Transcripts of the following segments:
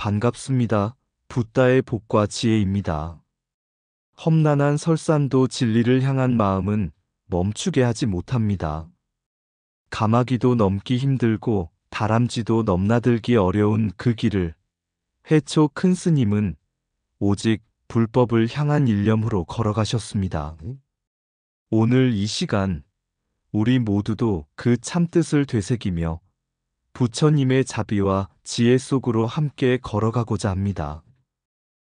반갑습니다. 붓다의 복과 지혜입니다. 험난한 설산도 진리를 향한 마음은 멈추게 하지 못합니다. 가마귀도 넘기 힘들고 다람쥐도 넘나들기 어려운 그 길을 해초 큰 스님은 오직 불법을 향한 일념으로 걸어가셨습니다. 오늘 이 시간 우리 모두도 그 참뜻을 되새기며 부처님의 자비와 지혜 속으로 함께 걸어가고자 합니다.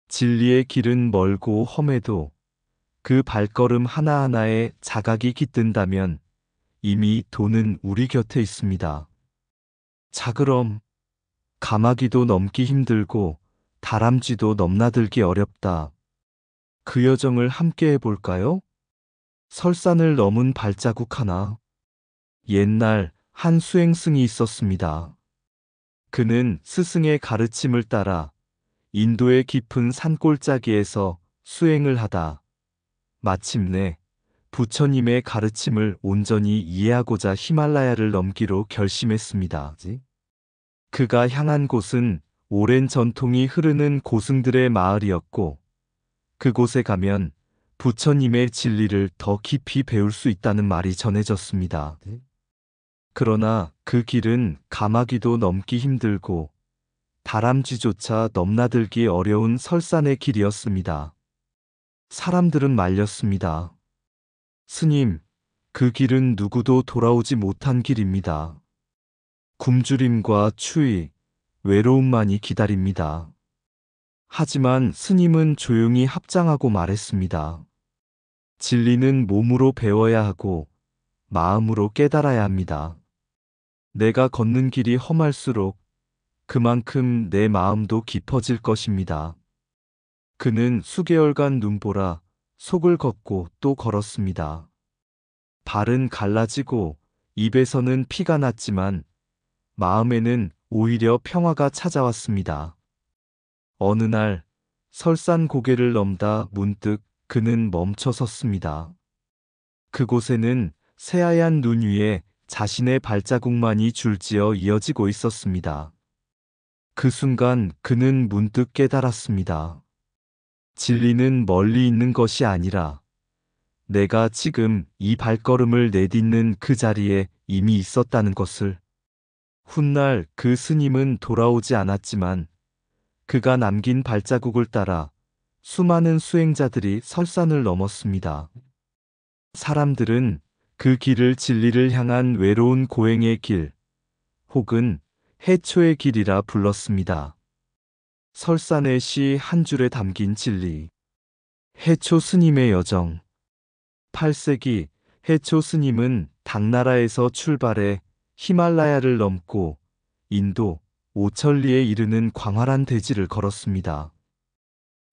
진리의 길은 멀고 험해도 그 발걸음 하나하나에 자각이 깃든다면 이미 도는 우리 곁에 있습니다. 자, 그럼 가마귀도 넘기 힘들고 다람쥐도 넘나들기 어렵다. 그 여정을 함께 해볼까요? 설산을 넘은 발자국 하나. 옛날 한 수행승이 있었습니다. 그는 스승의 가르침을 따라 인도의 깊은 산골짜기에서 수행을 하다 마침내 부처님의 가르침을 온전히 이해하고자 히말라야를 넘기로 결심했습니다. 그가 향한 곳은 오랜 전통이 흐르는 고승들의 마을이었고 그곳에 가면 부처님의 진리를 더 깊이 배울 수 있다는 말이 전해졌습니다. 그러나 그 길은 가마귀도 넘기 힘들고 다람쥐조차 넘나들기 어려운 설산의 길이었습니다. 사람들은 말렸습니다. 스님, 그 길은 누구도 돌아오지 못한 길입니다. 굶주림과 추위, 외로움만이 기다립니다. 하지만 스님은 조용히 합장하고 말했습니다. 진리는 몸으로 배워야 하고 마음으로 깨달아야 합니다. 내가 걷는 길이 험할수록 그만큼 내 마음도 깊어질 것입니다. 그는 수개월간 눈보라 속을 걷고 또 걸었습니다. 발은 갈라지고 입에서는 피가 났지만 마음에는 오히려 평화가 찾아왔습니다. 어느 날 설산 고개를 넘다 문득 그는 멈춰 섰습니다. 그곳에는 새하얀 눈 위에 자신의 발자국만이 줄지어 이어지고 있었습니다. 그 순간 그는 문득 깨달았습니다. 진리는 멀리 있는 것이 아니라 내가 지금 이 발걸음을 내딛는 그 자리에 이미 있었다는 것을. 훗날 그 스님은 돌아오지 않았지만 그가 남긴 발자국을 따라 수많은 수행자들이 설산을 넘었습니다. 사람들은 그 길을 진리를 향한 외로운 고행의 길, 혹은 해초의 길이라 불렀습니다. 설산의 시 한 줄에 담긴 진리. 해초 스님의 여정. 8세기 해초 스님은 당나라에서 출발해 히말라야를 넘고 인도 오천리에 이르는 광활한 대지를 걸었습니다.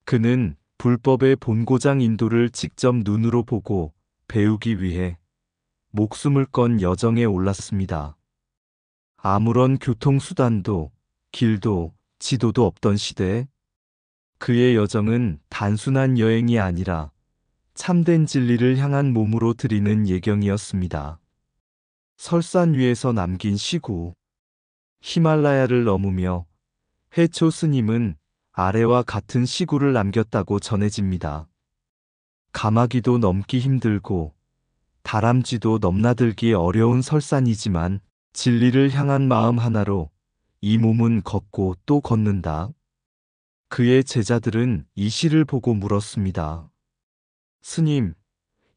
그는 불법의 본고장 인도를 직접 눈으로 보고 배우기 위해 목숨을 건 여정에 올랐습니다. 아무런 교통수단도 길도 지도도 없던 시대에 그의 여정은 단순한 여행이 아니라 참된 진리를 향한 몸으로 들이는 예경이었습니다. 설산 위에서 남긴 시구. 히말라야를 넘으며 해초 스님은 아래와 같은 시구를 남겼다고 전해집니다. 가마귀도 넘기 힘들고 다람쥐도 넘나들기 어려운 설산이지만 진리를 향한 마음 하나로 이 몸은 걷고 또 걷는다. 그의 제자들은 이 시를 보고 물었습니다. 스님,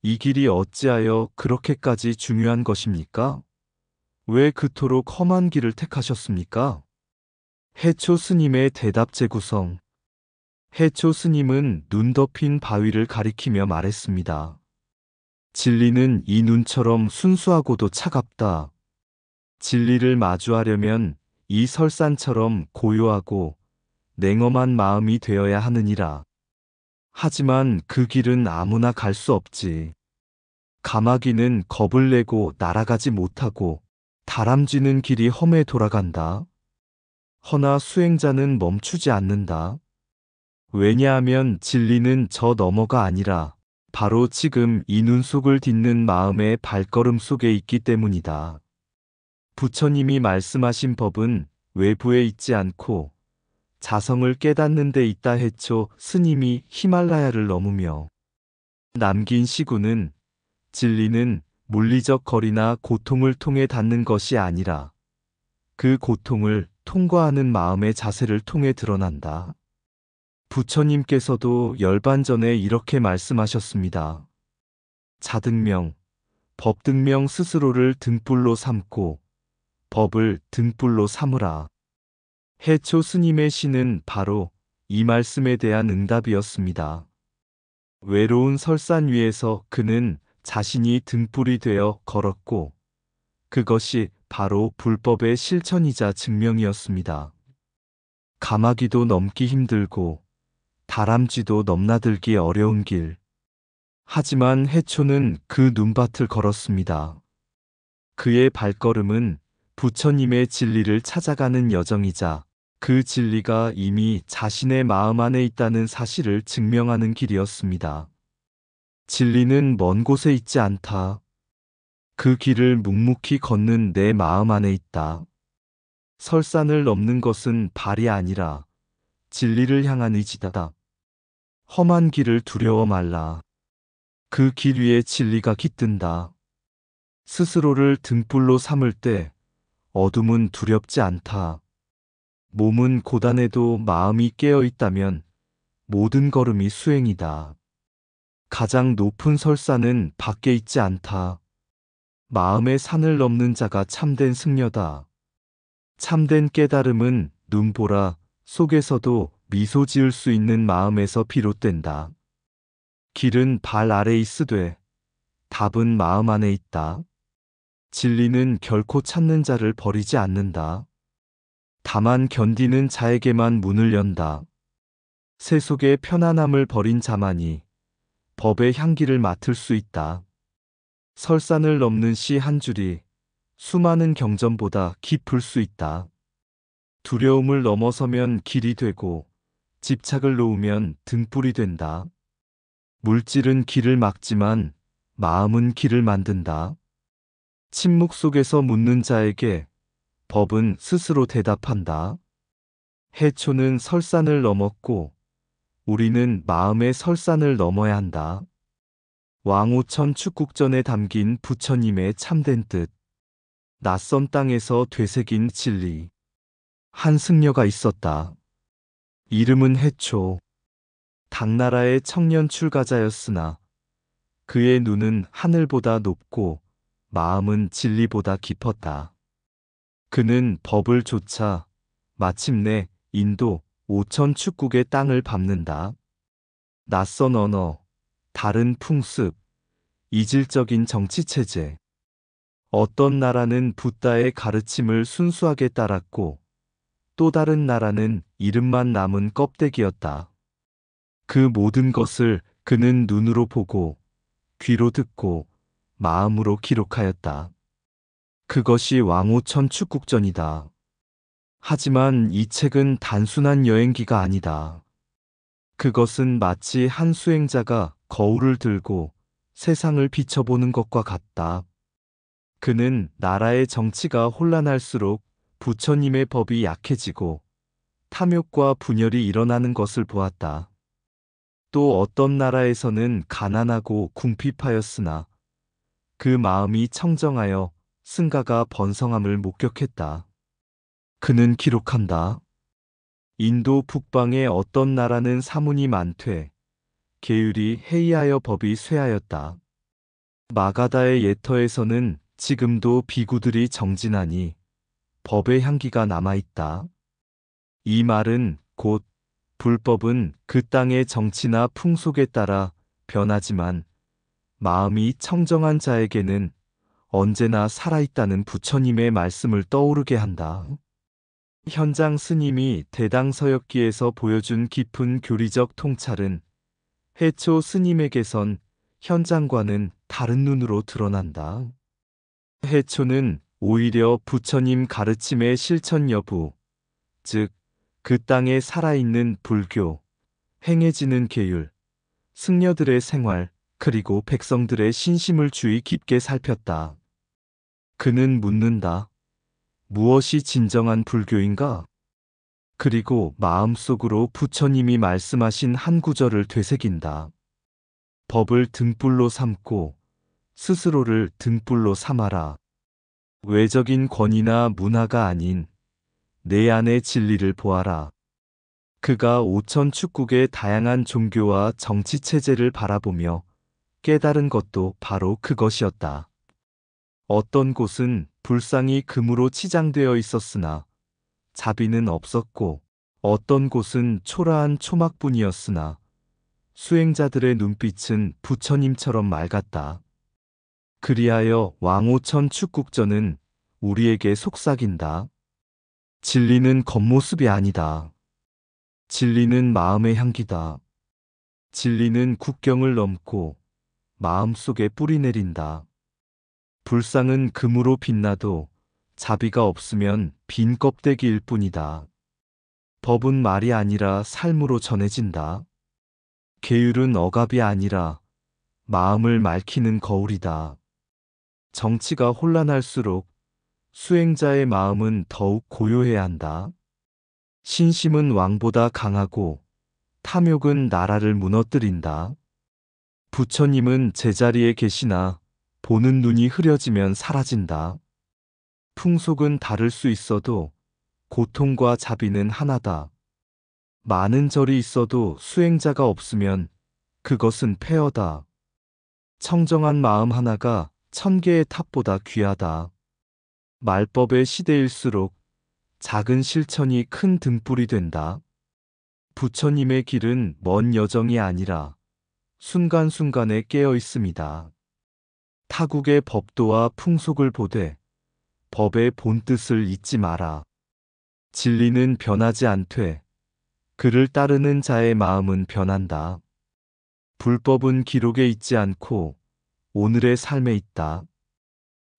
이 길이 어찌하여 그렇게까지 중요한 것입니까? 왜 그토록 험한 길을 택하셨습니까? 해초 스님의 대답 재구성. 해초 스님은 눈 덮인 바위를 가리키며 말했습니다. 진리는 이 눈처럼 순수하고도 차갑다. 진리를 마주하려면 이 설산처럼 고요하고 냉엄한 마음이 되어야 하느니라. 하지만 그 길은 아무나 갈 수 없지. 가마귀는 겁을 내고 날아가지 못하고 다람쥐는 길이 험해 돌아간다. 허나 수행자는 멈추지 않는다. 왜냐하면 진리는 저 너머가 아니라 바로 지금 이 눈 속을 딛는 마음의 발걸음 속에 있기 때문이다. 부처님이 말씀하신 법은 외부에 있지 않고 자성을 깨닫는 데 있다 해초 스님이 히말라야를 넘으며 남긴 시구는 진리는 물리적 거리나 고통을 통해 닿는 것이 아니라 그 고통을 통과하는 마음의 자세를 통해 드러난다. 부처님께서도 열반전에 이렇게 말씀하셨습니다. 자등명, 법등명 스스로를 등불로 삼고 법을 등불로 삼으라. 해초 스님의 시는 바로 이 말씀에 대한 응답이었습니다. 외로운 설산 위에서 그는 자신이 등불이 되어 걸었고 그것이 바로 불법의 실천이자 증명이었습니다. 가마귀도 넘기 힘들고 다람쥐도 넘나들기 어려운 길. 하지만 해초는 그 눈밭을 걸었습니다. 그의 발걸음은 부처님의 진리를 찾아가는 여정이자 그 진리가 이미 자신의 마음 안에 있다는 사실을 증명하는 길이었습니다. 진리는 먼 곳에 있지 않다. 그 길을 묵묵히 걷는 내 마음 안에 있다. 설산을 넘는 것은 발이 아니라 진리를 향한 의지다. 험한 길을 두려워 말라. 그 길 위에 진리가 깃든다. 스스로를 등불로 삼을 때 어둠은 두렵지 않다. 몸은 고단해도 마음이 깨어 있다면 모든 걸음이 수행이다. 가장 높은 설산은 밖에 있지 않다. 마음의 산을 넘는 자가 참된 승려다. 참된 깨달음은 눈보라 속에서도 미소 지을 수 있는 마음에서 비롯된다. 길은 발 아래 있으되 답은 마음 안에 있다. 진리는 결코 찾는 자를 버리지 않는다. 다만 견디는 자에게만 문을 연다. 세속의 편안함을 버린 자만이 법의 향기를 맡을 수 있다. 설산을 넘는 시 한 줄이 수많은 경전보다 깊을 수 있다. 두려움을 넘어서면 길이 되고 집착을 놓으면 등불이 된다. 물질은 길을 막지만 마음은 길을 만든다. 침묵 속에서 묻는 자에게 법은 스스로 대답한다. 해초는 설산을 넘었고 우리는 마음의 설산을 넘어야 한다. 왕오천 축국전에 담긴 부처님의 참된 뜻. 낯선 땅에서 되새긴 진리. 한 승려가 있었다. 이름은 해초. 당나라의 청년 출가자였으나 그의 눈은 하늘보다 높고 마음은 진리보다 깊었다. 그는 법을 좇아 마침내 인도 5천 축국의 땅을 밟는다. 낯선 언어, 다른 풍습, 이질적인 정치체제. 어떤 나라는 붓다의 가르침을 순수하게 따랐고 또 다른 나라는 이름만 남은 껍데기였다. 그 모든 것을 그는 눈으로 보고 귀로 듣고 마음으로 기록하였다. 그것이 왕오천 축국전이다. 하지만 이 책은 단순한 여행기가 아니다. 그것은 마치 한 수행자가 거울을 들고 세상을 비춰보는 것과 같다. 그는 나라의 정치가 혼란할수록 부처님의 법이 약해지고 탐욕과 분열이 일어나는 것을 보았다. 또 어떤 나라에서는 가난하고 궁핍하였으나 그 마음이 청정하여 승가가 번성함을 목격했다. 그는 기록한다. 인도 북방의 어떤 나라는 사문이 많되 계율이 해이하여 법이 쇠하였다. 마가다의 예터에서는 지금도 비구들이 정진하니 법의 향기가 남아있다. 이 말은 곧 불법은 그 땅의 정치나 풍속에 따라 변하지만 마음이 청정한 자에게는 언제나 살아있다는 부처님의 말씀을 떠오르게 한다. 현장 스님이 대당서역기에서 보여준 깊은 교리적 통찰은 해초 스님에게선 현장과는 다른 눈으로 드러난다. 해초는 오히려 부처님 가르침의 실천 여부, 즉, 그 땅에 살아있는 불교, 행해지는 계율, 승려들의 생활, 그리고 백성들의 신심을 주의 깊게 살폈다. 그는 묻는다. 무엇이 진정한 불교인가? 그리고 마음속으로 부처님이 말씀하신 한 구절을 되새긴다. 법을 등불로 삼고 스스로를 등불로 삼아라. 외적인 권위나 문화가 아닌 내 안의 진리를 보아라. 그가 오천 축국의 다양한 종교와 정치 체제를 바라보며 깨달은 것도 바로 그것이었다. 어떤 곳은 불상이 금으로 치장되어 있었으나 자비는 없었고, 어떤 곳은 초라한 초막뿐이었으나 수행자들의 눈빛은 부처님처럼 맑았다. 그리하여 왕오천 축국전은 우리에게 속삭인다. 진리는 겉모습이 아니다. 진리는 마음의 향기다. 진리는 국경을 넘고 마음속에 뿌리내린다. 불상은 금으로 빛나도 자비가 없으면 빈 껍데기일 뿐이다. 법은 말이 아니라 삶으로 전해진다. 계율은 억압이 아니라 마음을 맑히는 거울이다. 정치가 혼란할수록 수행자의 마음은 더욱 고요해야 한다. 신심은 왕보다 강하고 탐욕은 나라를 무너뜨린다. 부처님은 제자리에 계시나 보는 눈이 흐려지면 사라진다. 풍속은 다를 수 있어도 고통과 자비는 하나다. 많은 절이 있어도 수행자가 없으면 그것은 폐허다. 청정한 마음 하나가 1000개의 탑보다 귀하다. 말법의 시대일수록 작은 실천이 큰 등불이 된다. 부처님의 길은 먼 여정이 아니라 순간순간에 깨어 있습니다. 타국의 법도와 풍속을 보되 법의 본뜻을 잊지 마라. 진리는 변하지 않되 그를 따르는 자의 마음은 변한다. 불법은 기록에 있지 않고 오늘의 삶에 있다.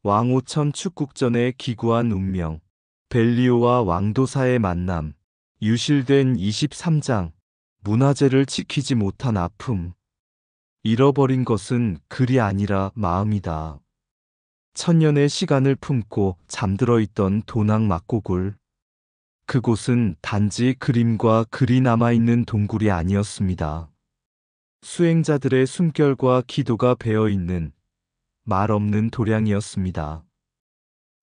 왕오천 축국전의 기구한 운명, 벨리오와 왕도사의 만남, 유실된 23장, 문화재를 지키지 못한 아픔. 잃어버린 것은 글이 아니라 마음이다. 천년의 시간을 품고 잠들어 있던 도낭 막고굴. 그곳은 단지 그림과 글이 남아있는 동굴이 아니었습니다. 수행자들의 숨결과 기도가 배어있는 말 없는 도량이었습니다.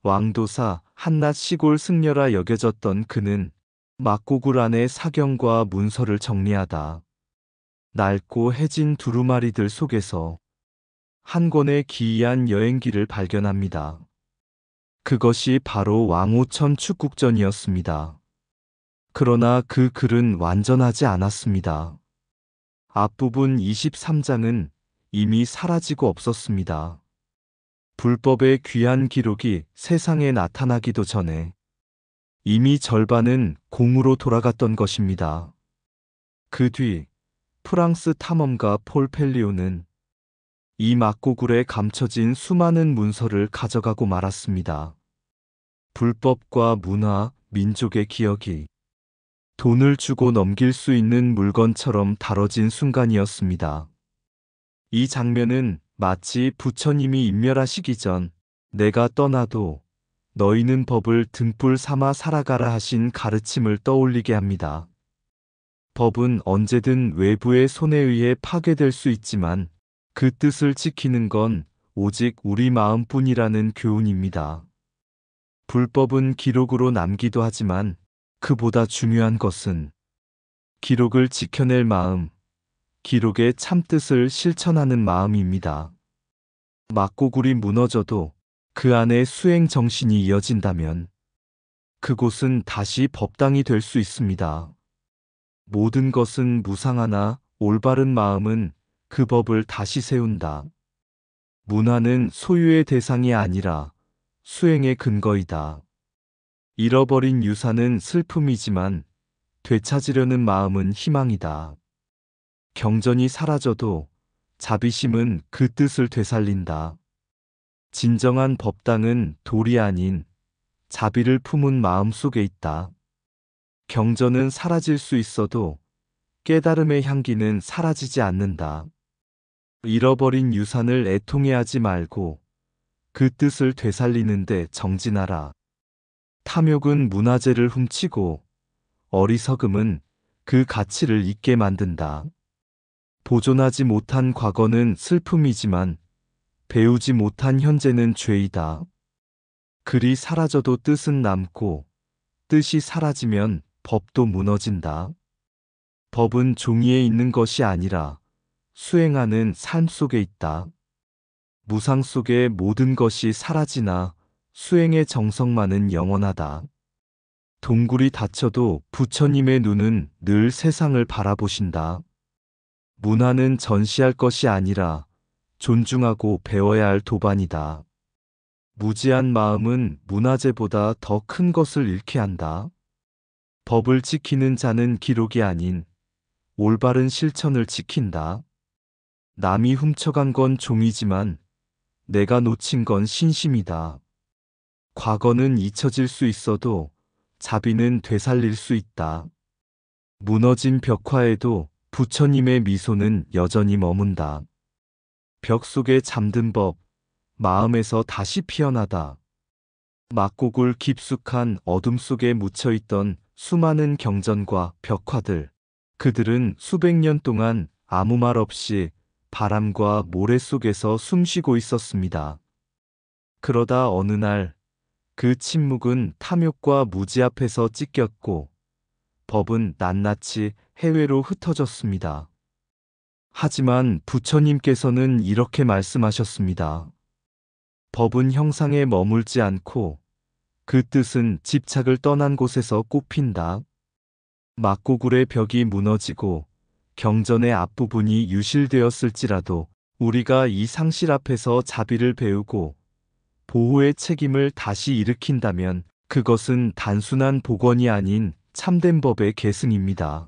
왕도사 한낱 시골 승려라 여겨졌던 그는 막고굴 안의 사경과 문서를 정리하다 낡고 해진 두루마리들 속에서 한 권의 기이한 여행기를 발견합니다. 그것이 바로 왕오천 축국전이었습니다. 그러나 그 글은 완전하지 않았습니다. 앞부분 23장은 이미 사라지고 없었습니다. 불법의 귀한 기록이 세상에 나타나기도 전에 이미 절반은 공으로 돌아갔던 것입니다. 그 뒤 프랑스 탐험가 폴 펠리오는 이 막고굴에 감춰진 수많은 문서를 가져가고 말았습니다. 불법과 문화, 민족의 기억이 돈을 주고 넘길 수 있는 물건처럼 다뤄진 순간이었습니다. 이 장면은 마치 부처님이 인멸하시기 전 내가 떠나도 너희는 법을 등불 삼아 살아가라 하신 가르침을 떠올리게 합니다. 법은 언제든 외부의 손에 의해 파괴될 수 있지만 그 뜻을 지키는 건 오직 우리 마음뿐이라는 교훈입니다. 불법은 기록으로 남기도 하지만 그보다 중요한 것은 기록을 지켜낼 마음, 기록의 참뜻을 실천하는 마음입니다. 막고굴이 무너져도 그 안에 수행 정신이 이어진다면 그곳은 다시 법당이 될 수 있습니다. 모든 것은 무상하나 올바른 마음은 그 법을 다시 세운다. 문화는 소유의 대상이 아니라 수행의 근거이다. 잃어버린 유산은 슬픔이지만 되찾으려는 마음은 희망이다. 경전이 사라져도 자비심은 그 뜻을 되살린다. 진정한 법당은 돌이 아닌 자비를 품은 마음 속에 있다. 경전은 사라질 수 있어도 깨달음의 향기는 사라지지 않는다. 잃어버린 유산을 애통해하지 말고 그 뜻을 되살리는데 정진하라. 탐욕은 문화재를 훔치고 어리석음은 그 가치를 잊게 만든다. 보존하지 못한 과거는 슬픔이지만 배우지 못한 현재는 죄이다. 글이 사라져도 뜻은 남고 뜻이 사라지면 법도 무너진다. 법은 종이에 있는 것이 아니라 수행하는 삶 속에 있다. 무상 속에 모든 것이 사라지나 수행의 정성만은 영원하다. 동굴이 닫혀도 부처님의 눈은 늘 세상을 바라보신다. 문화는 전시할 것이 아니라 존중하고 배워야 할 도반이다. 무지한 마음은 문화재보다 더 큰 것을 잃게 한다. 법을 지키는 자는 기록이 아닌 올바른 실천을 지킨다. 남이 훔쳐간 건 종이지만 내가 놓친 건 신심이다. 과거는 잊혀질 수 있어도 자비는 되살릴 수 있다. 무너진 벽화에도 부처님의 미소는 여전히 머문다. 벽 속에 잠든 법, 마음에서 다시 피어나다. 막고굴 깊숙한 어둠 속에 묻혀있던 수많은 경전과 벽화들. 그들은 수백 년 동안 아무 말 없이 바람과 모래 속에서 숨쉬고 있었습니다. 그러다 어느 날 그 침묵은 탐욕과 무지 앞에서 찢겼고 법은 낱낱이 해외로 흩어졌습니다. 하지만 부처님께서는 이렇게 말씀하셨습니다. 법은 형상에 머물지 않고 그 뜻은 집착을 떠난 곳에서 꽃핀다. 막고굴의 벽이 무너지고 경전의 앞부분이 유실되었을지라도 우리가 이 상실 앞에서 자비를 배우고 보호의 책임을 다시 일으킨다면 그것은 단순한 복원이 아닌 참된 법의 계승입니다.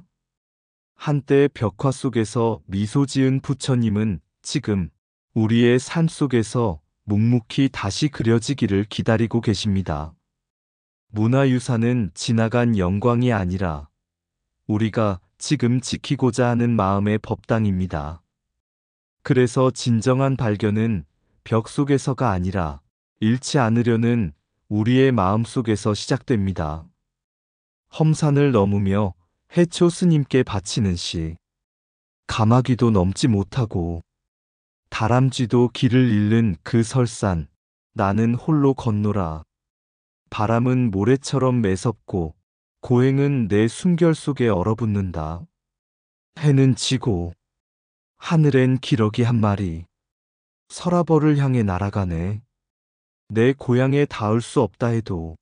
한때 벽화 속에서 미소 지은 부처님은 지금 우리의 삶 속에서 묵묵히 다시 그려지기를 기다리고 계십니다. 문화유산은 지나간 영광이 아니라 우리가 지금 지키고자 하는 마음의 법당입니다. 그래서 진정한 발견은 벽 속에서가 아니라 잃지 않으려는 우리의 마음 속에서 시작됩니다. 험산을 넘으며 해초 스님께 바치는 시. 가마귀도 넘지 못하고 다람쥐도 길을 잃는 그 설산. 나는 홀로 건노라. 바람은 모래처럼 매섭고 고행은 내 숨결 속에 얼어붙는다. 해는 지고 하늘엔 기러기 한 마리. 서라벌을 향해 날아가네. 내 고향에 닿을 수 없다 해도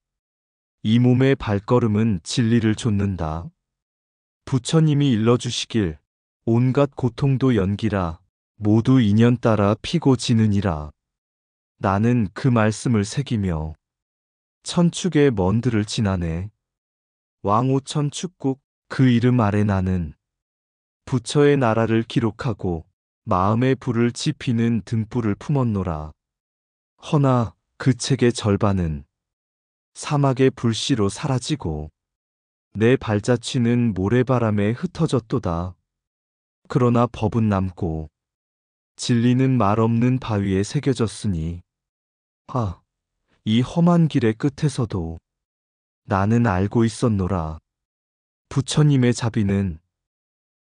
이 몸의 발걸음은 진리를 좇는다. 부처님이 일러주시길 온갖 고통도 연기라 모두 인연 따라 피고 지느니라. 나는 그 말씀을 새기며 천축의 먼들을 지나네. 왕오천 축국 그 이름 아래 나는 부처의 나라를 기록하고 마음의 불을 지피는 등불을 품었노라. 허나 그 책의 절반은 사막의 불씨로 사라지고 내 발자취는 모래바람에 흩어졌도다. 그러나 법은 남고 진리는 말 없는 바위에 새겨졌으니 이 험한 길의 끝에서도 나는 알고 있었노라. 부처님의 자비는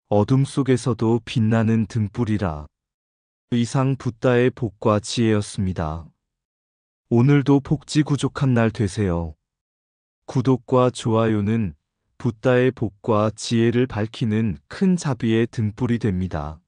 어둠 속에서도 빛나는 등불이라. 이상 붓다의 복과 지혜였습니다. 오늘도 복지구족한 날 되세요. 구독과 좋아요는 붓다의 복과 지혜를 밝히는 큰 자비의 등불이 됩니다.